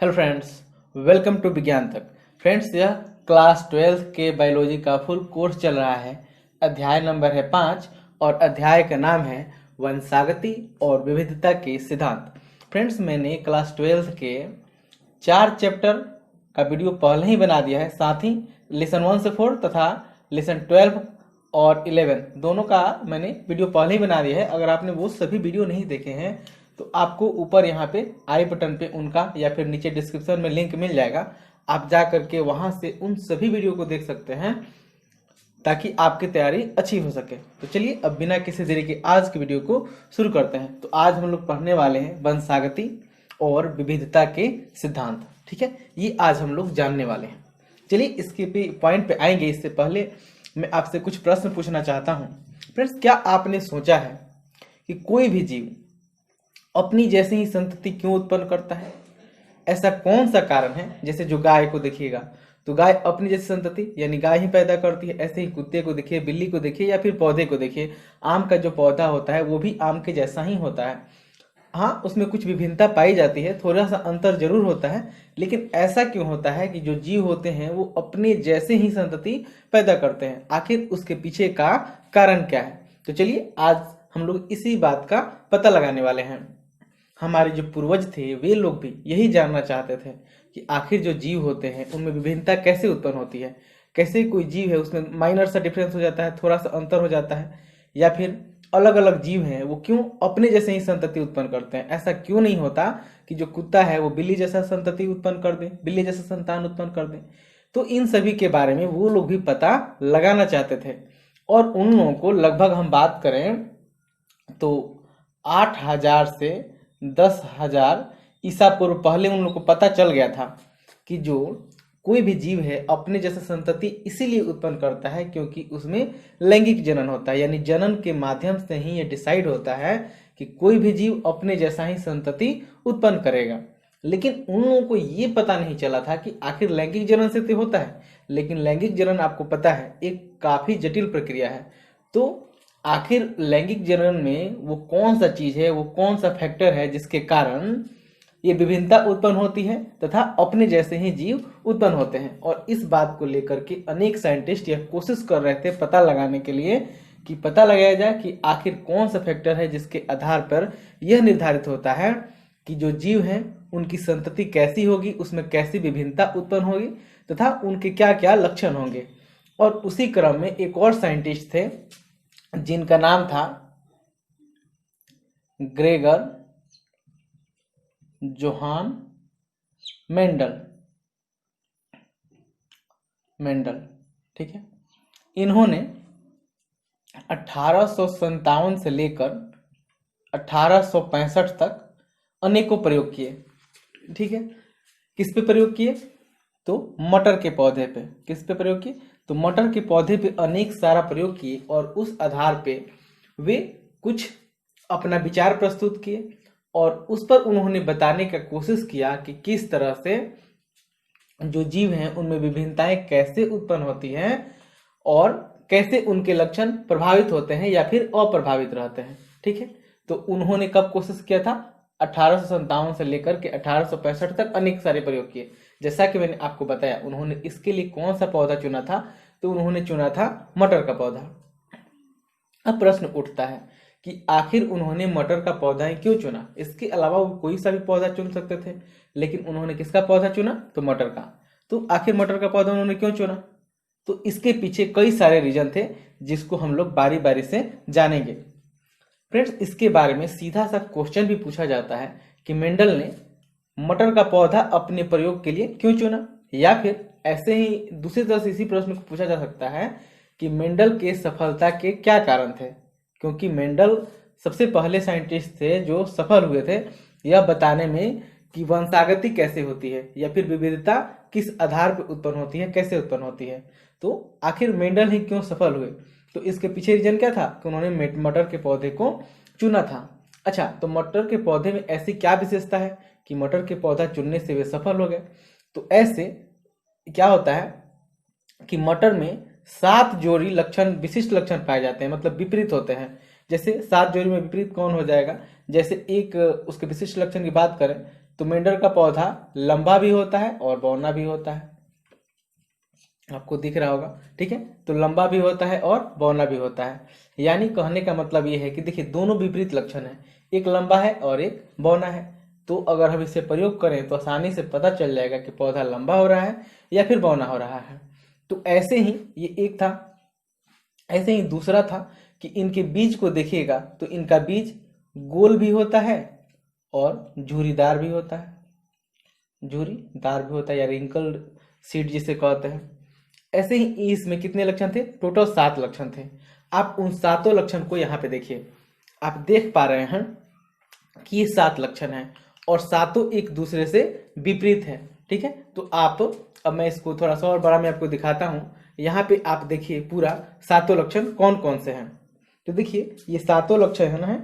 Hello friends, welcome to विज्ञान तक। Friends, यह क्लास 12 के बायोलॉजी का फुल कोर्स चल रहा है। अध्याय नंबर है 5 और अध्याय का नाम है वंशागति और विविधता के सिद्धांत। फ्रेंड्स, मैंने क्लास 12 के 4 चैप्टर का वीडियो पहले ही बना दिया है, साथ ही लेसन 1 से 4 तथा लेसन 12 और 11 दोनों का मैंने वीडियो पहले ही बना दिया है। अगर आपने वो सभी वीडियो नहीं देखे हैं तो आपको ऊपर यहाँ पे आई बटन पे उनका या फिर नीचे डिस्क्रिप्शन में लिंक मिल जाएगा। आप जा करके वहां से उन सभी वीडियो को देख सकते हैं ताकि आपकी तैयारी अच्छी हो सके। तो चलिए अब बिना किसी देरी के आज की वीडियो को शुरू करते हैं। तो आज हम लोग पढ़ने वाले हैं वंशागति और विविधता के सिद्धांत। ठीक है, ये आज हम लोग जानने वाले हैं। चलिए इसके पॉइंट पे आएंगे। इससे पहले मैं आपसे कुछ प्रश्न पूछना चाहता हूँ। फ्रेंड्स, क्या आपने सोचा है कि कोई भी जीव अपनी जैसे ही संतति क्यों उत्पन्न करता है? ऐसा कौन सा कारण है? जैसे जो गाय को देखिएगा तो गाय अपनी जैसी संतति यानी गाय ही पैदा करती है। ऐसे ही कुत्ते को देखिए, बिल्ली को देखिए या फिर पौधे को देखिए। आम का जो पौधा होता है वो भी आम के जैसा ही होता है। हाँ, उसमें कुछ विभिन्नता पाई जाती है, थोड़ा सा अंतर जरूर होता है, लेकिन ऐसा क्यों होता है कि जो जीव होते हैं वो अपने जैसे ही संतति पैदा करते हैं? आखिर उसके पीछे का कारण क्या है? तो चलिए आज हम लोग इसी बात का पता लगाने वाले हैं। हमारे जो पूर्वज थे वे लोग भी यही जानना चाहते थे कि आखिर जो जीव होते हैं उनमें विभिन्नता कैसे उत्पन्न होती है। कैसे कोई जीव है उसमें माइनर सा डिफरेंस हो जाता है, थोड़ा सा अंतर हो जाता है, या फिर अलग अलग जीव हैं वो क्यों अपने जैसे ही संतति उत्पन्न करते हैं? ऐसा क्यों नहीं होता कि जो कुत्ता है वो बिल्ली जैसा संतति उत्पन्न कर दे, बिल्ली जैसा संतान उत्पन्न कर दे? तो इन सभी के बारे में वो लोग भी पता लगाना चाहते थे। और उन लोगों को लगभग हम बात करें तो 8,000 से 10,000 ईसा पूर्व पहले उन लोग को पता चल गया था कि जो कोई भी जीव है अपने जैसा संतति इसीलिए उत्पन्न करता है क्योंकि उसमें लैंगिक जनन होता है। यानी जनन के माध्यम से ही ये डिसाइड होता है कि कोई भी जीव अपने जैसा ही संतति उत्पन्न करेगा। लेकिन उन लोगों को ये पता नहीं चला था कि आखिर लैंगिक जनन से तो होता है, लेकिन लैंगिक जनन आपको पता है एक काफी जटिल प्रक्रिया है। तो आखिर लैंगिक जनन में वो कौन सा चीज है, वो कौन सा फैक्टर है जिसके कारण ये विभिन्नता उत्पन्न होती है तथा अपने जैसे ही जीव उत्पन्न होते हैं? और इस बात को लेकर के अनेक साइंटिस्ट यह कोशिश कर रहे थे पता लगाने के लिए कि पता लगाया जाए कि आखिर कौन सा फैक्टर है जिसके आधार पर यह निर्धारित होता है कि जो जीव हैं उनकी संतति कैसी होगी, उसमें कैसी विभिन्नता उत्पन्न होगी तथा उनके क्या क्या लक्षण होंगे। और उसी क्रम में एक और साइंटिस्ट थे जिनका नाम था ग्रेगर जोहान मेंडल। ठीक है, इन्होंने 1857 से लेकर 1865 तक अनेकों प्रयोग किए। ठीक है, किस पे प्रयोग किए? तो मटर के पौधे पे। किस पे प्रयोग किए? तो मटर के पौधे पे अनेक सारा प्रयोग किए और उस आधार पे वे कुछ अपना विचार प्रस्तुत किए और उस पर उन्होंने बताने का कोशिश किया कि किस तरह से जो जीव हैं उनमें विभिन्नताएं कैसे उत्पन्न होती हैं और कैसे उनके लक्षण प्रभावित होते हैं या फिर अप्रभावित रहते हैं। ठीक है, तो उन्होंने कब कोशिश किया था? 1857 से लेकर के 1865 तक अनेक सारे प्रयोग किए। जैसा कि मैंने आपको बताया, उन्होंने इसके लिए कौन सा पौधा चुना था? तो उन्होंने चुना था मटर का पौधा। अब प्रश्न उठता है कि आखिर उन्होंने मटर का पौधा ही क्यों चुना? इसके अलावा वो कोई सा भी पौधा चुन सकते थे, लेकिन उन्होंने किसका पौधा चुना? तो मटर का। तो आखिर मटर का पौधा उन्होंने क्यों चुना? तो इसके पीछे कई सारे रीजन थे जिसको हम लोग बारी बारी से जानेंगे। फ्रेंड्स, इसके बारे में सीधा सा क्वेश्चन भी पूछा जाता है कि मेंडल ने मटर का पौधा अपने प्रयोग के लिए क्यों चुना? या फिर ऐसे ही दूसरी तरह से इसी प्रश्न को पूछा जा सकता है कि मेंडल के सफलता के क्या कारण थे? क्योंकि मेंडल सबसे पहले साइंटिस्ट थे जो सफल हुए थे यह बताने में कि वंशागति कैसे होती है या फिर विविधता किस आधार पर उत्पन्न होती है, कैसे उत्पन्न होती है। तो आखिर मेंडल ही क्यों सफल हुए? तो इसके पीछे रीजन क्या था कि उन्होंने मटर के पौधे को चुना था। अच्छा, तो मटर के पौधे में ऐसी क्या विशेषता है कि मटर के पौधा चुनने से वे सफल हो गए? तो ऐसे क्या होता है कि मटर में 7 जोड़ी लक्षण, विशिष्ट लक्षण पाए जाते हैं, मतलब विपरीत होते हैं। जैसे 7 जोड़ी में विपरीत कौन हो जाएगा? जैसे एक उसके विशिष्ट लक्षण की बात करें तो मेंडल का पौधा लंबा भी होता है और बौना भी होता है, आपको दिख रहा होगा। ठीक है, तो लंबा भी होता है और बौना भी होता है। यानी कहने का मतलब ये है कि देखिए दोनों विपरीत लक्षण है, एक लंबा है और एक बौना है। तो अगर हम इसे प्रयोग करें तो आसानी से पता चल जाएगा कि पौधा लंबा हो रहा है या फिर बौना हो रहा है। तो ऐसे ही ये एक था, ऐसे ही दूसरा था कि इनके बीज को देखिएगा तो इनका बीज गोल भी होता है और झुर्रीदार भी होता है, झुर्रीदार भी होता है या रिंकल्ड सीड जिसे कहते हैं। ऐसे ही इसमें कितने लक्षण थे? टोटल 7 लक्षण थे। आप उन 7 लक्षण को यहाँ पे देखिए, आप देख पा रहे हैं कि ये 7 लक्षण हैं और सातों एक दूसरे से विपरीत है। ठीक है, तो आप, अब मैं इसको थोड़ा सा और बड़ा मैं आपको दिखाता हूँ। यहाँ पे आप देखिए पूरा 7 लक्षण कौन कौन से हैं। तो देखिए ये 7 लक्षण हैं।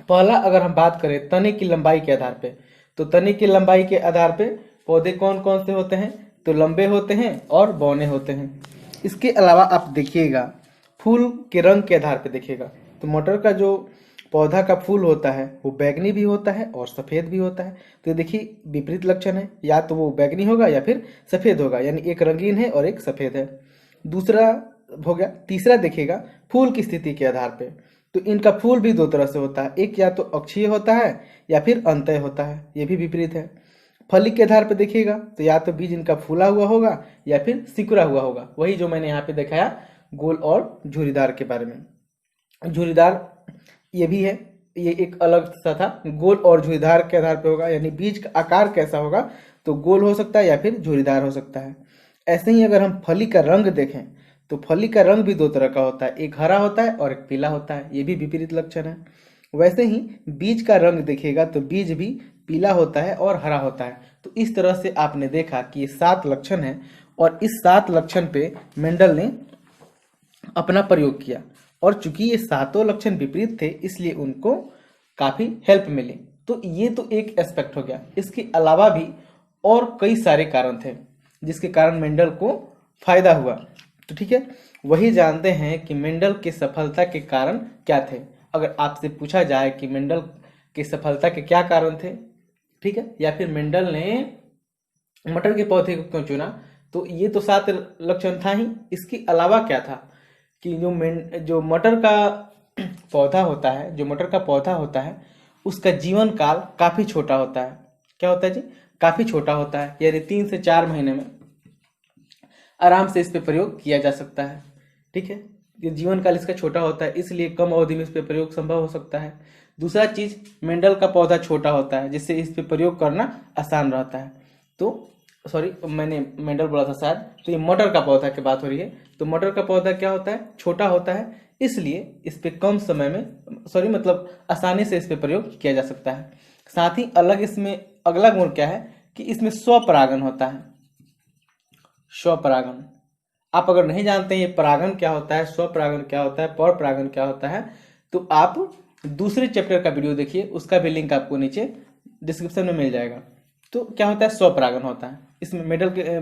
पहला अगर हम बात करें तने की लंबाई के आधार पे, तो तने की लंबाई के आधार पे पौधे कौन कौन से होते हैं? तो लंबे होते हैं और बौने होते हैं। इसके अलावा आप देखिएगा फूल के रंग के आधार पे देखिएगा, तो मटर का जो पौधा का फूल होता है वो बैगनी भी होता है और सफ़ेद भी होता है। तो देखिए विपरीत लक्षण है, या तो वो बैगनी होगा या फिर सफ़ेद होगा, यानी एक रंगीन है और एक सफ़ेद है। दूसरा हो गया। तीसरा देखिएगा फूल की स्थिति के आधार पे, तो इनका फूल भी 2 तरह से होता है, एक या तो अक्षीय होता है या फिर अंतः होता है, ये भी विपरीत है। फली के आधार पे देखिएगा तो या तो बीज इनका फूला हुआ होगा या फिर सिकुड़ा हुआ होगा, वही जो मैंने यहाँ पे दिखाया गोल और झुर्रीदार के बारे में। झुर्रीदार ये भी है, ये एक अलग सा था, गोल और झुर्रीदार के आधार पे होगा, यानी बीज का आकार कैसा होगा, तो गोल हो सकता है या फिर झुर्रीदार हो सकता है। ऐसे ही अगर हम फली का रंग देखें तो फली का रंग भी 2 तरह का होता है, एक हरा होता है और एक पीला होता है, ये भी विपरीत लक्षण है। वैसे ही बीज का रंग देखिएगा तो बीज भी पीला होता है और हरा होता है। तो इस तरह से आपने देखा कि ये 7 लक्षण हैं और इस 7 लक्षण पे मेंडल ने अपना प्रयोग किया, और चूंकि ये 7 लक्षण विपरीत थे इसलिए उनको काफी हेल्प मिली। तो ये तो एक एस्पेक्ट हो गया। इसके अलावा भी और कई सारे कारण थे जिसके कारण मेंडल को फायदा हुआ। तो ठीक है, वही जानते हैं कि मेंडल की सफलता के कारण क्या थे। अगर आपसे पूछा जाए कि मेंडल की सफलता के क्या कारण थे, ठीक है, या फिर मेंडल ने मटर के पौधे को क्यों चुना, तो ये तो 7 लक्षण था ही। इसके अलावा क्या था कि जो मटर का पौधा होता है, जो मटर का पौधा होता है उसका जीवन काल काफी छोटा होता है। क्या होता है जी? काफी छोटा होता है, यानी 3 से 4 महीने में आराम से इस पे प्रयोग किया जा सकता है। ठीक है, ये जीवन काल इसका छोटा होता है इसलिए कम अवधि में इस पे प्रयोग संभव हो सकता है। दूसरा चीज, मेंडल का पौधा छोटा होता है जिससे इस पे प्रयोग करना आसान रहता है। तो सॉरी, मैंने मेंडल बोला था शायद, तो ये मटर का पौधा की बात हो रही है। तो मटर का पौधा क्या होता है? छोटा होता है, इसलिए इस पे कम समय में, सॉरी मतलब आसानी से इस पे प्रयोग किया जा सकता है। साथ ही अलग इसमें अगला गुण क्या है कि इसमें स्वपरागन होता है। स्वपरागन, आप अगर नहीं जानते हैं ये परागन क्या होता है, स्वपरागन क्या होता है, पर परागन क्या होता है, तो आप दूसरे चैप्टर का वीडियो देखिए, उसका भी लिंक आपको नीचे डिस्क्रिप्शन में मिल जाएगा। तो क्या होता है? स्वपरागन होता है। इसमें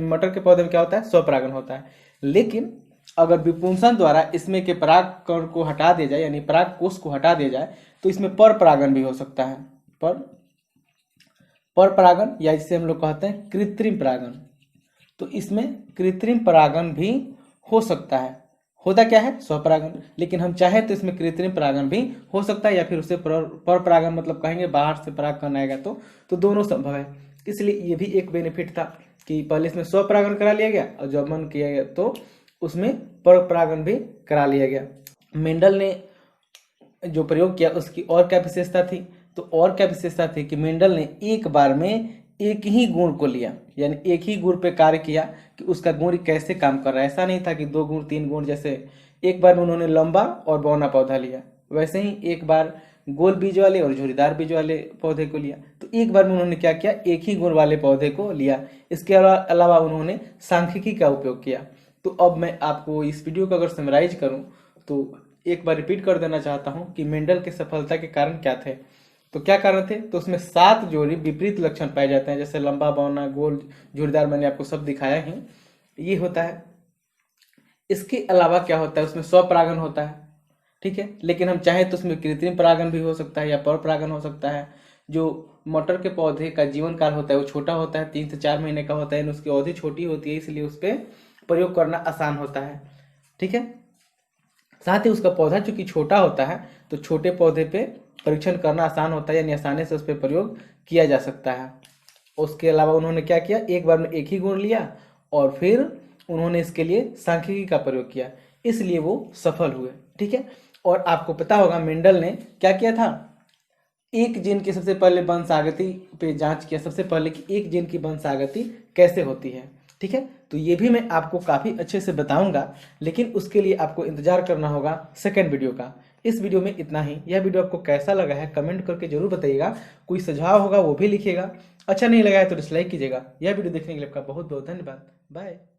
मटर के पौधे में क्या होता है? स्वपरागन होता है। लेकिन अगर विपुंसन द्वारा इसमें के परागकण को हटा दिया जाए, यानी पराग कोष को हटा दिया जाए, तो इसमें पर परागन भी हो सकता है। पर परागन, या जिसे हम लोग कहते हैं कृत्रिम परागन। तो इसमें कृत्रिम परागन भी हो सकता है। होता क्या है? स्वपरागन। लेकिन हम चाहे तो इसमें कृत्रिम परागन भी हो सकता है, या फिर उसे पर परागन मतलब कहेंगे बाहर से परागकण आएगा, तो दोनों संभव है। इसलिए ये भी एक बेनिफिट था कि पहले इसमें स्वपरागन करा लिया गया और जब मन किया गया तो उसमें पर परागन भी करा लिया गया। मेंडल ने जो प्रयोग किया उसकी और क्या विशेषता थी? तो और क्या विशेषता थी कि मेंडल ने एक बार में एक ही गुण को लिया, यानी एक ही गुण पे कार्य किया कि उसका गुण कैसे काम कर रहा है। ऐसा नहीं था कि 2 गुण 3 गुण, जैसे एक बार में उन्होंने लंबा और बौना पौधा लिया, वैसे ही एक बार गोल बीज वाले और झुर्रीदार बीज वाले पौधे को लिया। तो एक बार में उन्होंने क्या किया? एक ही गुण वाले पौधे को लिया। इसके अलावा उन्होंने सांख्यिकी का उपयोग किया। तो अब मैं आपको इस वीडियो को अगर समराइज करूं तो एक बार रिपीट कर देना चाहता हूं कि मेंडल के सफलता के कारण क्या थे। तो क्या कारण थे? तो उसमें 7 जोड़ी विपरीत लक्षण पाए जाते हैं, जैसे लंबा, बौना, गोल, झुर्रीदार, मैंने आपको सब दिखाया ही, ये होता है। इसके अलावा क्या होता है? उसमें स्वपरागन होता है, ठीक है, लेकिन हम चाहे तो उसमें कृत्रिम परागन भी हो सकता है या पर परागन हो सकता है। जो मटर के पौधे का जीवन काल होता है वो छोटा होता है, 3 से 4 महीने का होता है, यानी उसकी अवधि छोटी होती है, इसलिए उस पर प्रयोग करना आसान होता है। ठीक है, साथ ही उसका पौधा चूंकि छोटा होता है तो छोटे पौधे पे परीक्षण करना आसान होता है, यानी आसानी से उस पर प्रयोग किया जा सकता है। उसके अलावा उन्होंने क्या किया, एक बार में एक ही गुण लिया और फिर उन्होंने इसके लिए सांख्यिकी का प्रयोग किया, इसलिए वो सफल हुए। ठीक है, और आपको पता होगा मेंडल ने क्या किया था, एक जीन की सबसे पहले वंशागति पे जांच किया, सबसे पहले कि एक जीन की वंशागति कैसे होती है। ठीक है, तो ये भी मैं आपको काफ़ी अच्छे से बताऊंगा, लेकिन उसके लिए आपको इंतजार करना होगा सेकेंड वीडियो का। इस वीडियो में इतना ही। यह वीडियो आपको कैसा लगा है कमेंट करके जरूर बताइएगा, कोई सुझाव होगा वो भी लिखिएगा, अच्छा नहीं लगा है तो डिसलाइक कीजिएगा। यह वीडियो देखने के लिए आपका बहुत बहुत धन्यवाद। बाय।